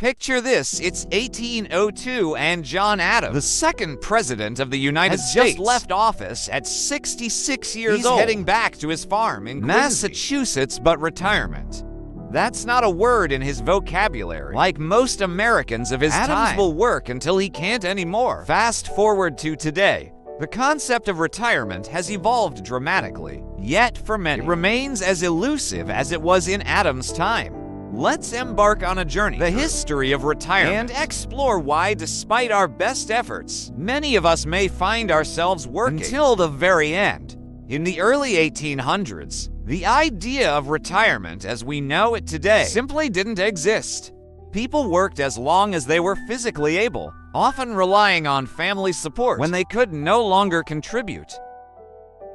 Picture this, it's 1802 and John Adams, the second president of the United States, just left office at 66 years old. He's heading back to his farm in Massachusetts, but retirement. That's not a word in his vocabulary. Like most Americans of his time, Adams will work until he can't anymore. Fast forward to today. The concept of retirement has evolved dramatically, yet for many, it remains as elusive as it was in Adams' time. Let's embark on a journey, the history of retirement, and explore why, despite our best efforts, many of us may find ourselves working until the very end. In the early 1800s, the idea of retirement as we know it today simply didn't exist. People worked as long as they were physically able, often relying on family support when they could no longer contribute.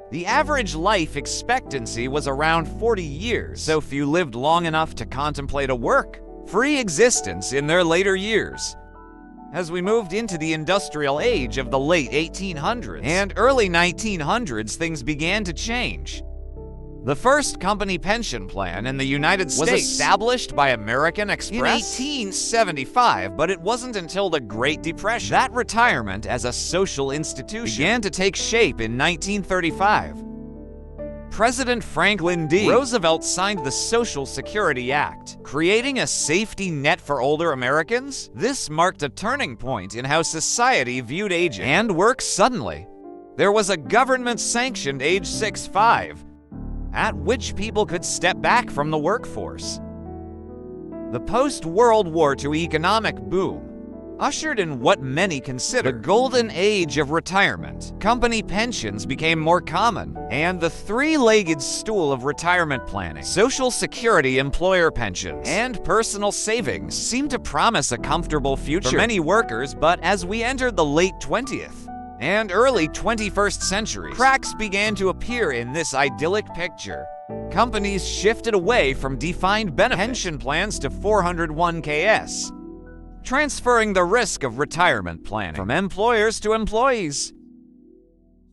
The average life expectancy was around 40 years, so few lived long enough to contemplate a work-free existence in their later years. As we moved into the industrial age of the late 1800s and early 1900s, things began to change. The first company pension plan in the United States was established by American Express in 1875, but it wasn't until the Great Depression that retirement as a social institution began to take shape in 1935. President Franklin D. Roosevelt signed the Social Security Act, creating a safety net for older Americans. This marked a turning point in how society viewed aging and work. Suddenly, there was a government-sanctioned age 65, at which people could step back from the workforce. The post-World War II economic boom ushered in what many consider the golden age of retirement. Company pensions became more common, and the three-legged stool of retirement planning, Social Security, employer pensions, and personal savings seemed to promise a comfortable future for many workers. But as we entered the late 20th and early 21st centuries, cracks began to appear in this idyllic picture. Companies shifted away from defined benefit pension plans to 401ks, transferring the risk of retirement planning from employers to employees.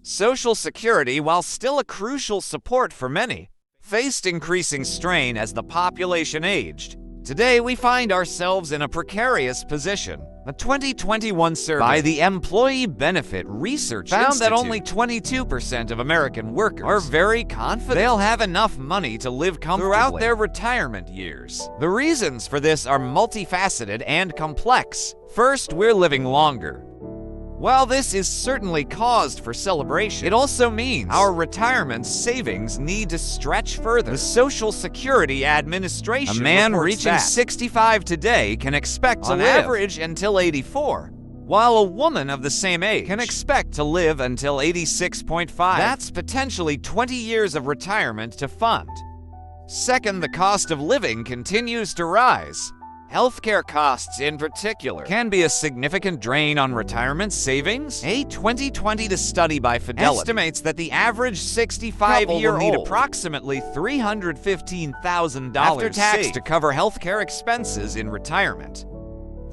Social Security, while still a crucial support for many, faced increasing strain as the population aged. Today, we find ourselves in a precarious position. A 2021 survey by the Employee Benefit Research found that only 22% of American workers are very confident they'll have enough money to live comfortably throughout their retirement years. The reasons for this are multifaceted and complex. First, we're living longer. While this is certainly cause for celebration, it also means our retirement savings need to stretch further. The Social Security Administration, a man reaching 65 today can expect to live on average until 84, while a woman of the same age can expect to live until 86.5. That's potentially 20 years of retirement to fund. Second, the cost of living continues to rise. Healthcare costs, in particular, can be a significant drain on retirement savings. A 2020 study by Fidelity estimates that the average 65-year-old will need approximately $315,000 after tax to cover healthcare expenses in retirement.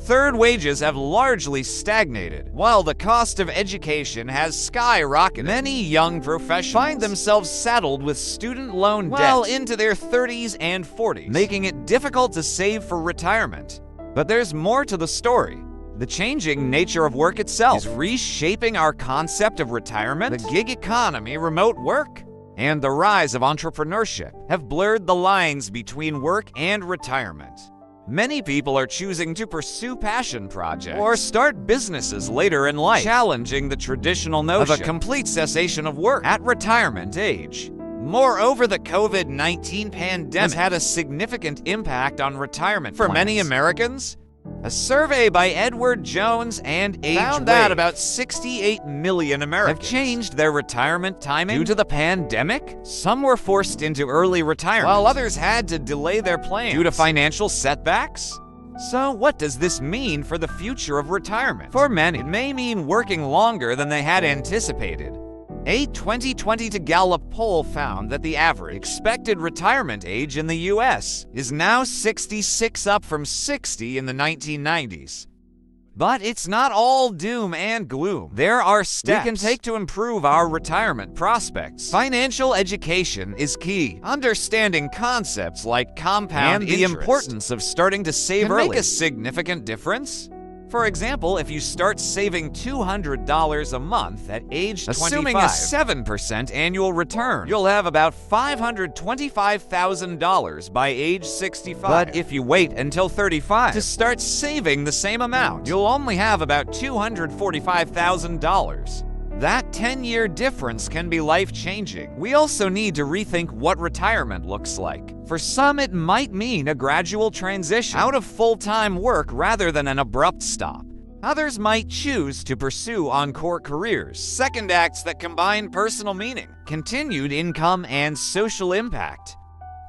Third, wages have largely stagnated, while the cost of education has skyrocketed. Many young professionals find themselves saddled with student loan debt well into their 30s and 40s, making it difficult to save for retirement. But there's more to the story. The changing nature of work itself is reshaping our concept of retirement. The gig economy, remote work, and the rise of entrepreneurship have blurred the lines between work and retirement. Many people are choosing to pursue passion projects or start businesses later in life, challenging the traditional notion of a complete cessation of work at retirement age. Moreover, the COVID-19 pandemic has had a significant impact on retirement for many Americans. A survey by Edward Jones and Age found that about 68 million Americans have changed their retirement timing due to the pandemic. Some were forced into early retirement, while others had to delay their plans due to financial setbacks. So what does this mean for the future of retirement? For many, it may mean working longer than they had anticipated. A 2020 Gallup poll found that the average expected retirement age in the U.S. is now 66, up from 60 in the 1990s. But it's not all doom and gloom. There are steps we can take to improve our retirement prospects. Financial education is key. Understanding concepts like compound interest and the importance of starting to save early can make a significant difference. For example, if you start saving $200 a month at age 25, assuming a 7% annual return, you'll have about $525,000 by age 65. But if you wait until 35 to start saving the same amount, you'll only have about $245,000. That 10-year difference can be life-changing. We also need to rethink what retirement looks like. For some, it might mean a gradual transition out of full-time work rather than an abrupt stop. Others might choose to pursue encore careers, second acts that combine personal meaning, continued income, and social impact.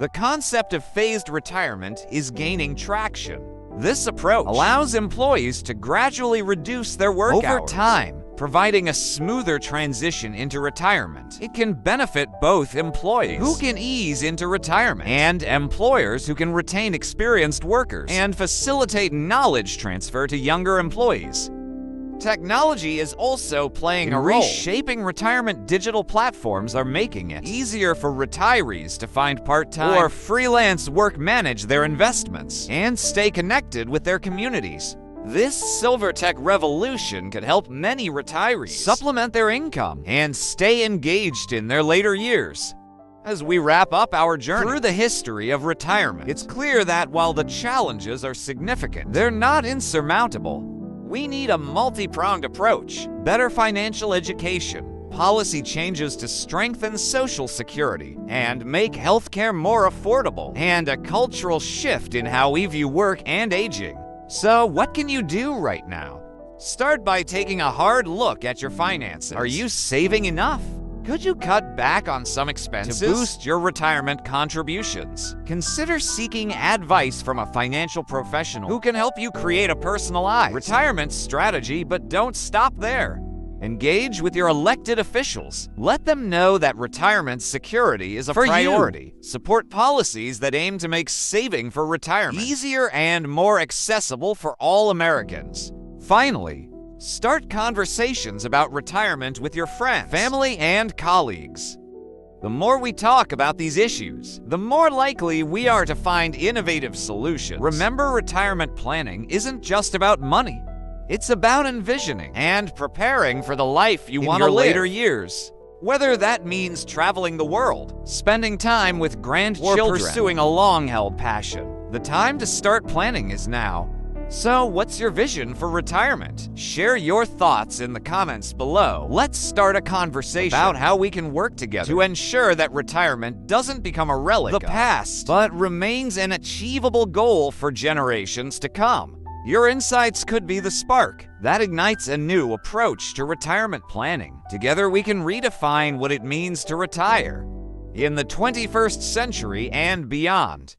The concept of phased retirement is gaining traction. This approach allows employees to gradually reduce their work hours over time, providing a smoother transition into retirement. It can benefit both employees who can ease into retirement and employers who can retain experienced workers and facilitate knowledge transfer to younger employees. Technology is also playing a role. Reshaping retirement digital platforms are making it easier for retirees to find part-time or freelance work, manage their investments, and stay connected with their communities. This silver tech revolution could help many retirees supplement their income and stay engaged in their later years. As we wrap up our journey through the history of retirement, it's clear that while the challenges are significant, they're not insurmountable. We need a multi-pronged approach, better financial education, policy changes to strengthen Social Security and make healthcare more affordable, and a cultural shift in how we view work and aging. So, what can you do right now? Start by taking a hard look at your finances. Are you saving enough? Could you cut back on some expenses to boost your retirement contributions? Consider seeking advice from a financial professional who can help you create a personalized retirement strategy, but don't stop there. Engage with your elected officials. Let them know that retirement security is a priority. Support policies that aim to make saving for retirement easier and more accessible for all Americans. Finally, start conversations about retirement with your friends, family, and colleagues. The more we talk about these issues, the more likely we are to find innovative solutions. Remember, retirement planning isn't just about money. It's about envisioning and preparing for the life you want to live in your later years. Whether that means traveling the world, spending time with grandchildren, or pursuing a long-held passion, the time to start planning is now. So, what's your vision for retirement? Share your thoughts in the comments below. Let's start a conversation about how we can work together to ensure that retirement doesn't become a relic of the past, but remains an achievable goal for generations to come. Your insights could be the spark that ignites a new approach to retirement planning. Together, we can redefine what it means to retire in the 21st century and beyond.